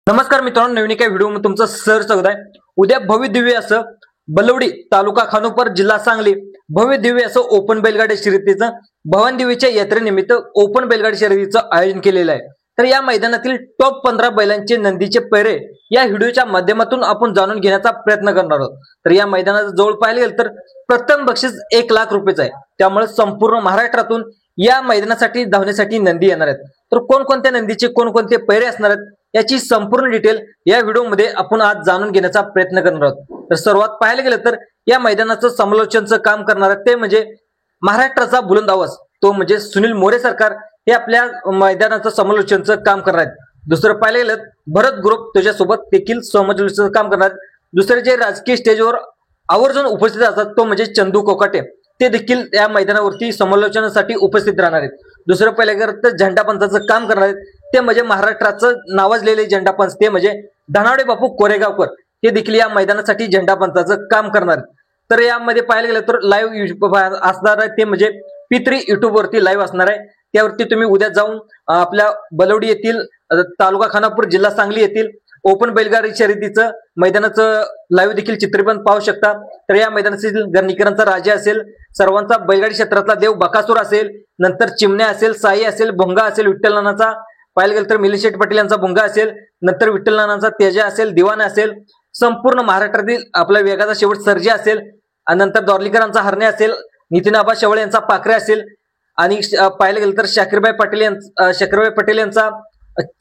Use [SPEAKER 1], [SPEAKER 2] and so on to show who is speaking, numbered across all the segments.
[SPEAKER 1] नमस्कार मित्रांनो, नवीन एका व्हिडिओमध्ये तुमचं स्वागत आहे। उद्या भव्य दिव्य असं बलवडी तालुका खानोपर जिल्हा सांगली भव्य दिव्य असं ओपन बैलगाडी शर्यतीचं भवानी देवीच्या यात्रेनिमित्त ओपन बैलगाडी शर्यतीचं आयोजन केलेलं आहे। तर या मैदानातील टॉप 15 बैलांचे नंदीचे पैरे या व्हिडिओच्या माध्यमातून आपण जाणून घेण्याचा प्रयत्न करणार आहोत। तर या मैदानाचा जवळ पाहायला गेलं तर प्रथम बक्षीस 1 लाख रुपयाचं आहे। त्यामुळे संपूर्ण महाराष्ट्रातून या मैदानासाठी धावण्यासाठी नंदी येणार आहेत। तर कोणकोणत्या नंदीचे कोणकोणते पैरे असणार आहेत याची संपूर्ण डिटेल या व्हिडिओमध्ये आपण आज जाणून घेण्याचा प्रयत्न करणार आहोत। तर सर्वात पाहायला गेलं तर या मैदानाचं समालोचनचं काम करणार ते म्हणजे महाराष्ट्राचा बुलंद आवाज तो म्हणजे सुनील मोरे सरकार हे आपल्या मैदानाचं समालोचनचं काम करणार आहेत। दुसरं पाहायला गेलं भरत ग्रुप त्याच्यासोबत देखील समालोचनचं काम करणार आहेत। दुसरे जे राजकीय स्टेजवर आवर्जून उपस्थित असतात तो म्हणजे चंदू कोकाटे ते देखील या मैदानावरती समालोचनासाठी उपस्थित राहणार आहेत। दुसरं पाहिलं तर झेंडा पंचाचं काम करणार आहेत ते म्हणजे महाराष्ट्राचं नावाजलेले झेंडा पंच ते म्हणजे धनावडे बापू कोरेगावकर हे देखील या मैदानासाठी झेंडा पंचाचं काम करणार आहेत। तर यामध्ये पाहायला गेलं तर लाईव्ह असणार आहे ते म्हणजे P3 YouTube वरती लाईव्ह असणार आहे। त्यावरती तुम्ही उद्या जाऊन आपल्या बलवडी येथील तालुका खानापूर जिल्हा सांगली येथील ओपन बैलगाडी शर्यतीचं मैदानाचं लाईव्ह देखील चित्रीकरण पाहू शकता। तर या मैदानातील गणिकरांचा राजा असेल, सर्वांचा बैलगाडी क्षेत्रातला देव बकासूर असेल, नंतर चिमण्या असेल, साई असेल, भोंगा असेल, विठ्ठल नानाचा पाहायला गेलं तर मिलिंद शेठ पाटील यांचा भोंगा असेल, नंतर विठ्ठल नानाचा तेजा असेल, दिवाना असेल, संपूर्ण महाराष्ट्रातील आपला वेगाचा शेवट सर्जा असेल, आणि नंतर दौर्लीकरांचा हरणे असेल, नितीन आबा शेवळे यांचा पाखरे असेल, आणि पाहायला गेलं तर शाकीरभाई पटेल यांचा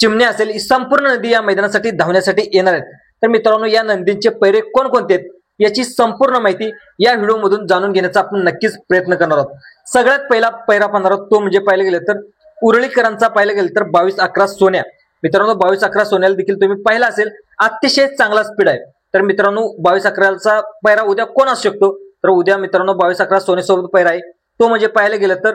[SPEAKER 1] चिमण्या असेल। ही संपूर्ण नदी या मैदानासाठी धावण्यासाठी येणार आहेत। तर मित्रांनो, या नंदींचे पैरे कोणकोणते आहेत याची संपूर्ण माहिती या व्हिडिओमधून जाणून घेण्याचा आपण नक्कीच प्रयत्न करणार आहोत। सगळ्यात पहिला पैरा पाहणार आहोत तो म्हणजे पाहायला गेलं तर उरळीकरांचा पाहायला गेलं तर 22-11 सोन्या। मित्रांनो, 22-11 सोन्याला देखील तुम्ही पाहिला असेल अतिशय चांगला स्पीड आहे। तर मित्रांनो, 22-11चा पैरा उद्या कोण असू शकतो तर उद्या मित्रांनो 22-11 सोन्यासोबत पैरा आहे तो म्हणजे पाहायला गेलं तर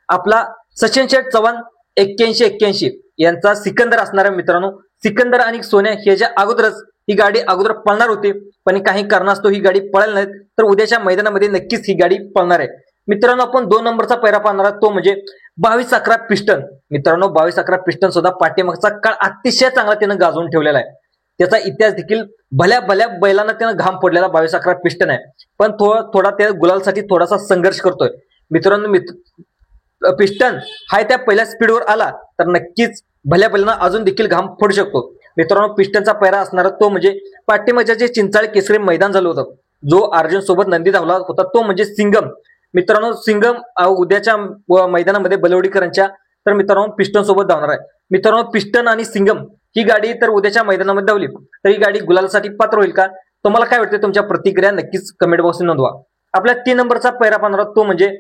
[SPEAKER 1] आपला सचिन शेठ चव्हाण 81-81 यांचा सिकंदर असणार आहे। मित्रांनो, सिकंदर आणि सोन्या ह्याच्या अगोदरच ही गाडी अगोदर पळणार होती पण काही कारणास्तव ही गाडी पळाली नाही। तर उद्याच्या मैदानामध्ये नक्कीच ही गाडी पळणार आहे। मित्रांनो, आपण 2 नंबरचा पैरा पाहणार आहोत तो म्हणजे 22-11 पिस्टन। मित्रांनो, 22-11 पिस्टन सुद्धा पाठीमागचा काळ अतिशय चांगला त्यानं गाजवून ठेवलेला आहे। त्याचा इतिहास देखील भल्या बैलांना त्यानं घाम फोडलेला 22-11 पिस्टन आहे। पण थोडा त्या गुलालसाठी थोडासा संघर्ष करतोय। मित्रांनो, पिस्टन हा त्या पहिल्या स्पीडवर आला तर नक्कीच भल्या बैलांना अजून देखील घाम फोडू शकतो। मित्रांनो, पिस्टनचा पैरा असणार तो म्हणजे पाठीमागच्या जे चिंचाळे केसरी मैदान झालं होतं जो अर्जुन सोबत नंदी धावला होता तो म्हणजे सिंगम। मित्रांनो, सिंगम उद्याच्या मैदानामध्ये बलवडीकरांच्या तर मित्रांनो पिस्टन सोबत धावणार आहे। मित्रांनो, पिस्टन आणि सिंगम ही गाडी तर उद्याच्या मैदानामध्ये धावली तर ही गाडी गुलालासाठी पात्र होईल का? तुम्हाला काय वाटतं? तुमच्या प्रतिक्रिया नक्कीच कमेंट बॉक्समध्ये नोंदवा। आपल्या 3 नंबरचा पैरा पाहणार तो म्हणजे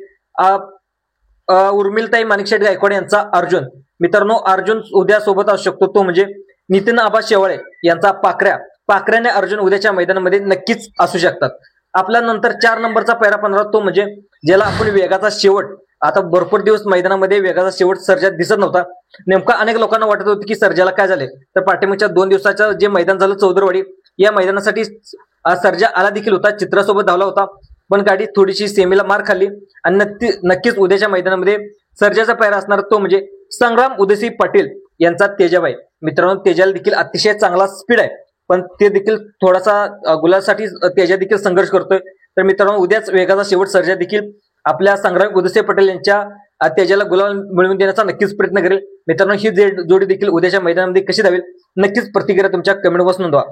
[SPEAKER 1] उर्मिलताई माणिकशेठ गायकवाड यांचा अर्जुन। मित्रांनो, अर्जुन उद्या सोबत असू शकतो तो म्हणजे नितीन आबा शेवळे यांचा पाखऱ्याने अर्जुन उद्याच्या मैदानामध्ये नक्कीच असू शकतात। आपल्या नंतर 4 नंबरचा पैरा पाहणार तो म्हणजे ज्याला आपण वेगाचा शेवट, आता भरपूर दिवस मैदानामध्ये वेगाचा शेवट सर्जा दिसत नव्हता। नेमका अनेक लोकांना वाटत होतं की सर्जाला काय झाले तर पाठीमागच्या 2 दिवसाचं जे मैदान झालं चौदरवाडी या मैदानासाठी सर्जा आला देखील होता, चित्रासोबत धावला होता पण गाडी थोडीशी सेमीला मार खाल्ली आणि नक्कीच उद्याच्या मैदानामध्ये सर्जाचा पैरा असणार तो म्हणजे संग्राम उदयसिंह पाटील यांचा तेजाबाई। मित्रांनो, तेजाला देखील अतिशय चांगला स्पीड आहे पण ते देखील थोडासा गुलासाठी तेजा देखील संघर्ष करतोय। तर मित्रांनो, उद्याच वेगाचा शेवट सर्जा देखील आपल्या संग्राम उदयसिंह पाटील यांच्या तेजाला गुलाल मिळवून देण्याचा नक्कीच प्रयत्न करेल। मित्रांनो, ही जोडी देखील उद्याच्या मैदानामध्ये कशी धावेल नक्कीच प्रतिक्रिया तुमच्या कमेंट बॉक्समध्ये नोंदवा।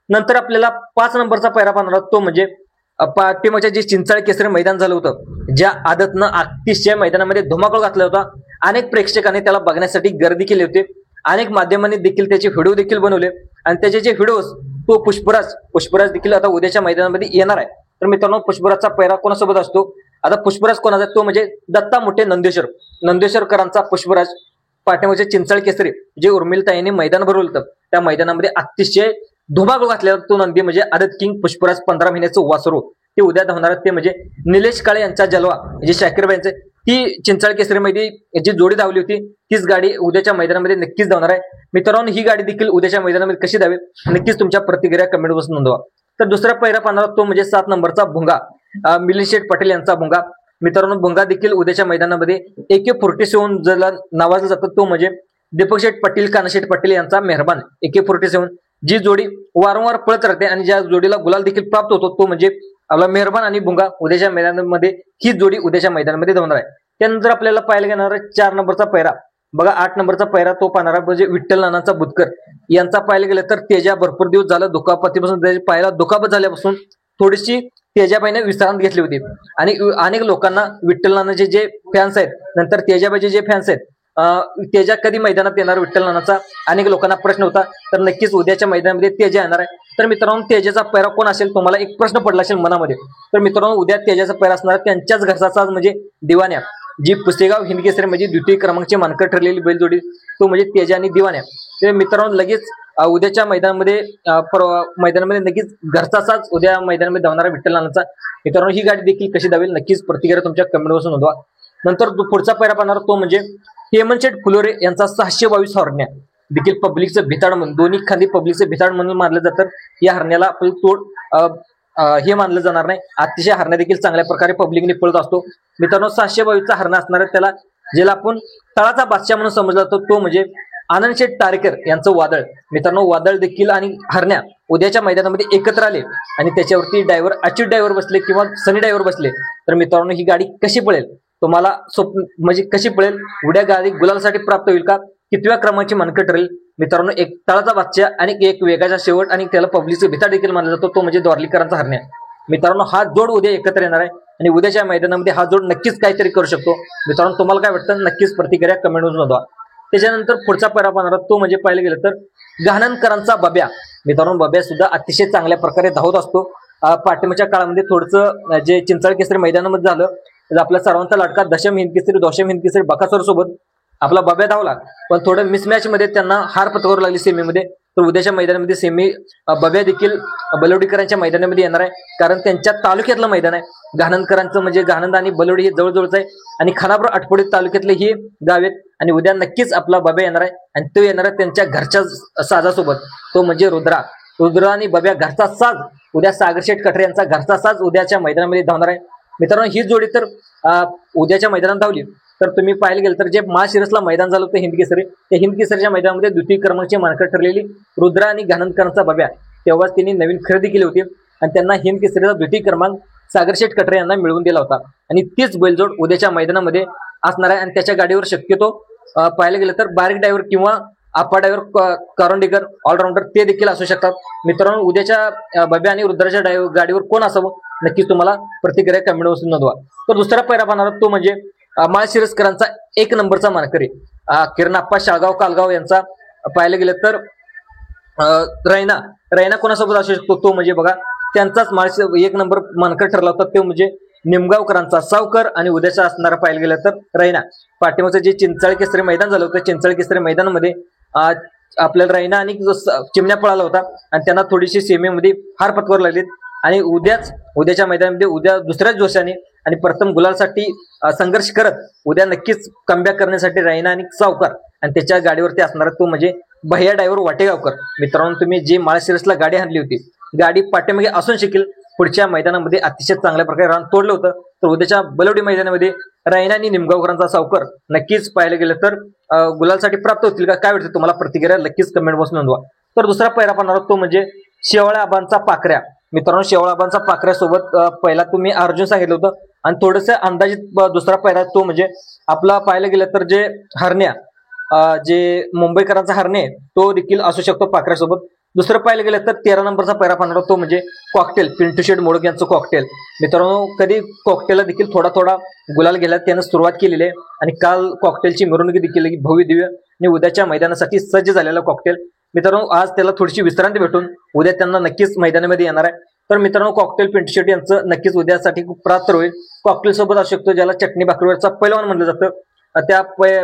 [SPEAKER 1] नंतर आपल्याला 5 नंबरचा पैरा पाहणार तो म्हणजे पाठीमागच्या जे चिंचाळे केसरी मैदान झालं होतं ज्या आदतनं अतिशय मैदानामध्ये धुमाकूळ घातला होता। अनेक प्रेक्षकांनी त्याला बघण्यासाठी गर्दी केली होती, अनेक माध्यमांनी देखील त्याचे व्हिडिओ देखील बनवले आणि त्याचे जे व्हिडिओज तो पुष्पराज देखील आता उद्याच्या मैदानामध्ये येणार आहे। तर मित्रांनो, पुष्पराजचा पैरा कोणासोबत असतो? आता पुष्पराज कोणाचा तो म्हणजे दत्ता मोठे नंदेश्वरकरांचा पुष्पराज। पाठीमागचे चिंचाळे केसरी जे उर्मिलताईने मैदान भरवलं होतं त्या मैदानामध्ये अतिशय धुमाकूळ घातलेला तो नंदी म्हणजे आदत किंग पुष्पराज 15 महिन्याचं वासरू ते उद्या धावणार ते म्हणजे निलेश काळे यांचा जलवा जे शाकीरबाई यांचे ती चिंचाळे केसरीमध्ये जी जोडी धावली होती तीच गाडी उद्याच्या मैदानामध्ये नक्कीच धावणार आहे। मित्रांनो, ही गाडी देखील उद्याच्या मैदानामध्ये कशी धावेल नक्कीच तुमच्या प्रतिक्रिया कमेंट बॉक्समध्ये नोंदवा। तर दुसरा पैरा पाहणार तो म्हणजे 7 नंबरचा भोंगा, मिलिंद शेठ पाटील यांचा भोंगा। मित्रांनो, भोंगा देखील उद्याच्या मैदानामध्ये AK-47 ज्याला नावाजलं जातं तो म्हणजे दीपक शेठ पाटील, कानाशेठ पाटील यांचा मेहरबान AK-47 जी जोडी वारंवार पळत राहते आणि ज्या जोडीला गुलाल देखील प्राप्त होतो तो म्हणजे आपला मेहरबान आणि भुंगा उद्याच्या मैदानामध्ये ही जोडी उद्याच्या मैदानामध्ये धावणार आहे. त्यानंतर आपल्याला पाहायला घेणार आहे 4 नंबरचा पैरा. बघा 8 नंबरचा पैरा तो पाहणारा म्हणजे विठ्ठल नानाचा बुतकर यांचा पाहायला गेलं तर तेजा भरपूर दिवस झालं दुखापतीपासून त्याच्या पायाला दुखापत झाल्यापासून थोडीशी तेजाबाईने विश्रांती घेतली होती आणि अनेक लोकांना विठ्ठल नानाचे जे फॅन्स आहेत नंतर तेजाबाईचे जे फॅन्स आहेत तेजा कधी मैदानात येणार विठ्ठल नानाचा अनेक लोकांना प्रश्न होता. तर नक्कीच उद्याच्या मैदानामध्ये तेजा येणार आहे. तर मित्रांनो तेजाचा पैरा कोण असेल तुम्हाला एक प्रश्न पडला असेल मनामध्ये. तर मित्रांनो उद्या तेजाचा पैरा असणार त्यांच्याच घरचा म्हणजे दिवाण्या जी पुसेगाव हिंदकेसरी म्हणजे द्वितीय क्रमांकाची मानकर ठरलेली बैलजोडी तो म्हणजे तेजा आणि दिवाण्या. ते मित्रांनो लगेच उद्याच्या मैदानामध्ये नक्कीच घरचा साज उद्या मैदानामध्ये धावणारा विठ्ठल नानाचा. मित्रांनो ही गाडी देखील कशी धावेल नक्कीच प्रतिक्रिया तुमच्या कमेंट बसून नोंदवा. नंतर पुढचा पैरा पाहणार तो म्हणजे हेमंतशेठ फुलोरे यांचा 622 हरण्या देखील पब्लिकचं भिताड म्हणून दोन्ही खांदी पब्लिकचं भिताड म्हणून मानलं जातं. या हरण्याला आपलं तोड हे मानलं जाणार नाही. अतिशय हरण्या देखील चांगल्या प्रकारे पब्लिकने पळत असतो. मित्रांनो 622चा हरणा असणार आहे त्याला ज्याला आपण तळाचा बादशाह म्हणून समजला जातो तो म्हणजे आनंद शेठ टारेकर यांचं वादळ. मित्रांनो वादळ देखील आणि हरण्या उद्याच्या मैदानामध्ये एकत्र आले आणि त्याच्यावरती ड्रायव्हर अच्युत ड्रायव्हर बसले किंवा सनी ड्रायव्हर बसले तर मित्रांनो ही गाडी कशी पळेल तुम्हाला म्हणजे कशी पळेल उद्या गाडी गुलालसाठी प्राप्त होईल का कितव्या क्रमांकाची मानकं ठरेल. मित्रांनो एक तळाचा बादशाह आणि एक वेगाचा शेवट आणि त्याला पब्लिकचा भिता देखील मानला जातो तो म्हणजे द्वारलीकरांचा हरण्या. मित्रांनो हा जोड उद्या एकत्र येणार आहे आणि उद्याच्या मैदानामध्ये हा जोड नक्कीच काहीतरी करू शकतो. मित्रांनो तुम्हाला काय वाटतं नक्कीच प्रतिक्रिया कमेंटवरून नोंदवा. त्याच्यानंतर पुढचा पैरा पाहणार तो म्हणजे पाहिलं गेलं तर गहाणनकरांचा बब्या. मित्रांनो बब्या सुद्धा अतिशय चांगल्या प्रकारे धावत असतो. पाठिंबाच्या काळामध्ये थोडंसं जे चिंचाळ केसरी मैदानामध्ये झालं आपल्या सर्वांचा लाडका दशम हिंद केसरी दोशम हिंद केसरी बकासूर सोबत आपला बब्या धावला पण थोडं मिसमॅच मध्ये त्यांना हार पत्करावी लागली सेमीमध्ये. तर उद्याच्या मैदानामध्ये सेमी बब्या देखील बलवडीकरांच्या मैदानामध्ये येणार आहे कारण त्यांच्या तालुक्यातलं मैदान आहे. गहाणनकरांचं म्हणजे गहाणंद आणि बलवडी हे जवळजवळच आहे आणि खानापूर आटपोडी तालुक्यातले ही गाव आहेत आणि उद्या नक्कीच आपला बब्या येणार आहे आणि तो येणार आहे त्यांच्या घरच्या साजासोबत तो म्हणजे रुद्रा आणि बब्या घरचा साज उद्या सागरशेठ कटरे यांचा घरचा साज उद्याच्या मैदानामध्ये धावणार आहे. मित्रांनो ही जोडी तर उद्याच्या मैदानात धावली तर तुम्ही पाहायला गेलं तर जे महाशिरसला मैदान झालं होतं हिंदकेसरी त्या हिंदकेसरीच्या मैदानामध्ये द्वितीय क्रमांकाची मानकं ठरलेली रुद्रा आणि गहाणनकरांचा बब्या तेव्हाच त्यांनी नवीन खरेदी केली होती आणि त्यांना हिंदकेसरीचा द्वितीय क्रमांक सागरशेठ कटरे यांना मिळवून दिला होता आणि तीच बैलजोड उद्याच्या मैदानामध्ये असणार आहे. आणि त्याच्या गाडीवर शक्यतो पाहायला गेलं तर बारीक ड्रायव्हर किंवा आपा ड्रायव्हर करंडीकर ऑलराऊंडर ते देखील असू शकतात. मित्रांनो उद्याच्या बब्या आणि रुद्राच्या गाडीवर कोण असावं नक्कीच तुम्हाला प्रतिक्रिया कमेंट बसून नोंदवा. तर दुसरा पैरा पाहणार तो म्हणजे माळशिरसकरांचा 1 नंबरचा मानकरी किरण आप्पा शाळगाव कालगाव यांचा पाहायला गेलं तर रैना कोणासोबत असू शकतो तो म्हणजे बघा त्यांचाच 1 नंबर मानकर ठरला होता तो म्हणजे निमगावकरांचा सावकर आणि उद्याचा असणारा पाहायला गेलं तर रैना. पाठिंबाचं जे चिंचाळ केसरी मैदान झालं होतं चिंचाळ केसरी मैदानामध्ये आपल्याला रैना आणि चिमण्या पळाला होता आणि त्यांना थोडीशी सेमीमध्ये हार पत्करावी लागली आणि उद्याच्या मैदानामध्ये उद्या दुसऱ्याच जोशाने आणि प्रथम गुलालसाठी संघर्ष करत उद्या नक्कीच कमबॅक करण्यासाठी रैना आणि सावकर आणि त्याच्या गाडीवरती असणारा तो म्हणजे भैया ड्रायव्हर वाटेगावकर. मित्रांनो तुम्ही जी माळशिरसला गाडी आणली होती गाडी पाठीमागे असून शिकेल पुढच्या मैदानामध्ये अतिशय चांगल्या प्रकारे रान तोडलं होतं. तर उद्याच्या बलवडी मैदानामध्ये रैना आणि निमगावकरांचा सावकर नक्कीच पाहायला गेलं तर गुलालसाठी प्राप्त होतील का काय वाटतं तुम्हाला प्रतिक्रिया नक्कीच कमेंट बॉक्स नोंदवा. तर दुसरा पैरा पाहणार तो म्हणजे शेवाळ्या आबांचा पाखऱ्या. मित्रांनो शेवाळ्या आबांचा पाखऱ्यासोबत पहिला तुम्ही अर्जुन सांगितलं होतं आणि थोडंसं अंदाजित दुसरा पैरा तो म्हणजे आपला पाहायला गेलं तर जे हरण्या जे मुंबईकरांचा हरणे तो देखील असू शकतो पाखऱ्यासोबत. दुसरं पाहायला गेलं तर 13 नंबरचा पैरा पाहणार तो म्हणजे कॉकटेल पिंटू शेठ मोडक यांचं कॉकटेल. मित्रांनो कधी कॉकटेलला देखील थोडा गुलाल गेला त्यानं सुरुवात केलेली आहे आणि काल कॉकटेलची मिरवणूक देखील भव्य दिव्य आणि उद्याच्या मैदानासाठी सज्ज झालेला कॉकटेल. मित्रांनो आज त्याला थोडीशी विश्रांती भेटून उद्या त्यांना नक्कीच मैदानामध्ये येणार आहे. तर मित्रांनो कॉकटेल पिंटू शेठ यांचं नक्कीच उद्यासाठी खूप प्राप्त होईल. कॉकटेल सोबत असू शकतो ज्याला चटणी भाकरीवरचा पैलवान म्हणलं जातं त्या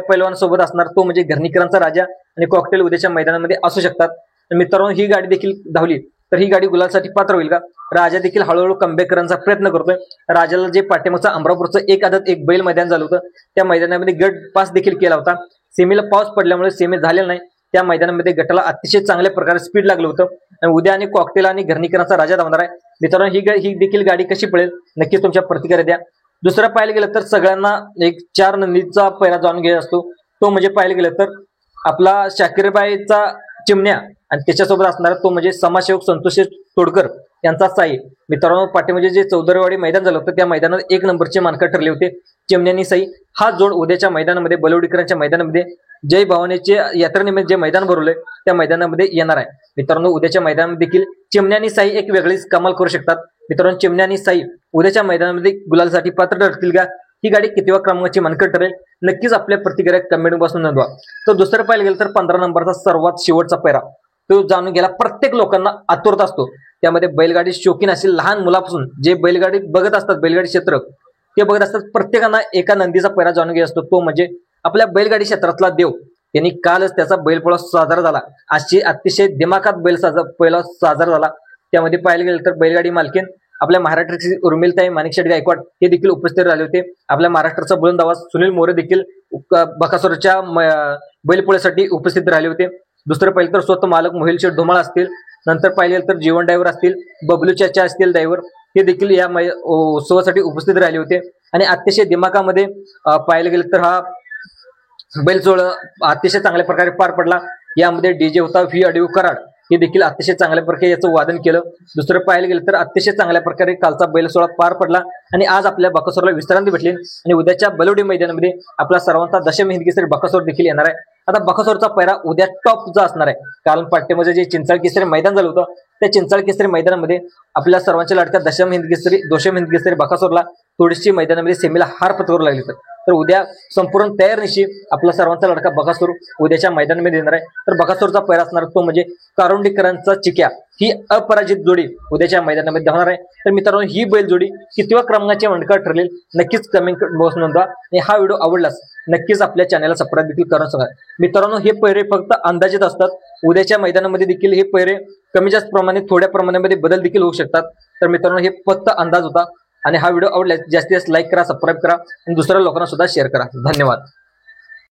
[SPEAKER 1] पैलवानासोबत असणार तो म्हणजे घरणीकरांचा राजा आणि कॉकटेल उद्याच्या मैदानामध्ये असू शकतात. मित्रांनो ही गाडी देखील धावली तर ही गाडी गुलालसाठी पात्र होईल का. राजा देखील हळूहळू कमबॅक करण्याचा प्रयत्न करतोय. राजाला जे पाठीमागचं अमरापूरचं एक आदत एक बैल मैदान झालं होतं त्या मैदानामध्ये गट पास देखील केला होता. सेमीला पाऊस पडल्यामुळे सेमी झालेला नाही. त्या मैदानामध्ये गटाला अतिशय चांगल्या प्रकारे स्पीड लागलं होतं आणि उद्या आणि कॉकटेल आणि घरणीकरांचा राजा धावणार आहे. मित्रांनो ही देखील गाडी कशी पळेल नक्कीच तुमच्या प्रतिक्रिया द्या. दुसरं पाहायला गेलं तर सगळ्यांना एक 4 नंदीचा पैरा जाणून घ्यायचा असतो तो म्हणजे पाहायला गेलं तर आपला शाकीरबाईचा चिमण्या आणि त्याच्यासोबत असणारा तो म्हणजे समाजसेवक संतोष तोडकर यांचा साई. मित्रांनो पाठीमध्ये जे चौदरवाडी मैदान झालं होतं त्या मैदानात 1 नंबरचे मानकरी ठरले होते चिमण्यानी साई. हा जोड उद्याच्या मैदानामध्ये बलवडीकरांच्या मैदानामध्ये जय भवानीचे यात्रेनिमित्त जे मैदान भरवलंय त्या मैदानामध्ये येणार आहे. मित्रांनो उद्याच्या मैदानामध्ये देखील चिमण्यानी साई एक वेगळीच कमाल करू शकतात. मित्रांनो चिमण्यानी साई उद्याच्या मैदानामध्ये गुलालसाठी पात्र ठरतील का? ही गाडी कितव्या क्रमांकाची मानकरी ठरेल? नक्कीच आपल्या प्रतिक्रिया कमेंट बॉक्समध्ये नोंदवा. तर दुसरं पाहायला गेलं तर 15 नंबरचा सर्वात शेवटचा पैरा तो जाणून घ्यायला प्रत्येक लोकांना आतुरता असतो. त्यामध्ये बैलगाडी शौकीन असेल लहान मुलापासून जे बैलगाडी बघत असतात बैलगाडी क्षेत्र ते बघत असतात प्रत्येकांना एका नंदीचा पैरा जाणून घ्यायचा असतो. तो म्हणजे आपल्या बैलगाडी क्षेत्रातला देव. त्यांनी कालच त्याचा बैलपोळा साजरा झाला. आजची अतिशय दिमाखात पहिला साजरा झाला. त्यामध्ये पाहायला गेलं तर बैलगाडी मालकीन आपल्या महाराष्ट्राची उर्मिलताई माणिकशेठ गायकवाड हे देखील उपस्थित राहिले होते. आपल्या महाराष्ट्राचा बुलंद आवाज सुनील मोरे देखील बकासूरच्या बैलपोळ्यासाठी उपस्थित राहिले होते. दुसरं पाहिलं तर स्वतः मालक मोहिल शेठ धुमाळ असतील. नंतर पाहिले तर जीवन ड्रायव्हर असतील, बबलू चाचा असतील ड्रायव्हर हे देखील या उत्सवासाठी उपस्थित राहिले होते. आणि अतिशय दिमाखामध्ये पाहायला गेलं तर हा बैलजोळ अतिशय चांगल्या प्रकारे पार पडला. यामध्ये डीजे होता व्ही ऑडिओ कराड हे देखील अतिशय चांगल्या प्रकारे याचं वादन केलं. दुसरं पाहायला गेलं तर अतिशय चांगल्या प्रकारे कालचा बैलसोळा पार पडला आणि आज आपल्या बकासूरला विश्रांती भेटली. आणि उद्याच्या बलवडी मैदानामध्ये आपला सर्वांचा दशम हिंद केसरी बकासूर देखील येणार आहे. आता बकासूरचा पैरा उद्या टॉपचा असणार आहे कारण पाट्यामध्ये जे चिंचाळ केसरी मैदान झालं होतं त्या चिंचाळ केसरी मैदानामध्ये आपल्या सर्वांच्या लाडक्या दशम हिंद केसरी बकासूरला थोडीशी मैदानामध्ये सेमीला हार पत्करू लागली. तर उद्या संपूर्ण तयारीनिशी आपला सर्वांचा लडका बकासूर उद्याच्या मैदानामध्ये येणार आहे. तर बकासूरचा पैरा असणार तो म्हणजे कारुंडीकरांचा चिक्या ही अपराजित जोडी उद्याच्या मैदानामध्ये होणार आहे. तर मित्रांनो ही बैल जोडी कितव्या क्रमांकाची मानकरी ठरलेल नक्कीच कमेंट बॉक्स नोंदवा. आणि हा व्हिडिओ आवडलास नक्कीच आपल्या चॅनलला सबस्क्राईब देखील करून सांगा. मित्रांनो हे पैरे फक्त अंदाजित असतात. उद्याच्या मैदानामध्ये देखील हे पैरे कमी जास्त प्रमाणे थोड्या प्रमाणामध्ये बदल देखील होऊ शकतात. तर मित्रांनो हे फक्त अंदाज होता. आणि हा व्हिडिओ आवडल्यास जास्तीत जास्त लाईक करा, सबस्क्राईब करा आणि दुसऱ्या लोकांना सुद्धा शेअर करा. धन्यवाद.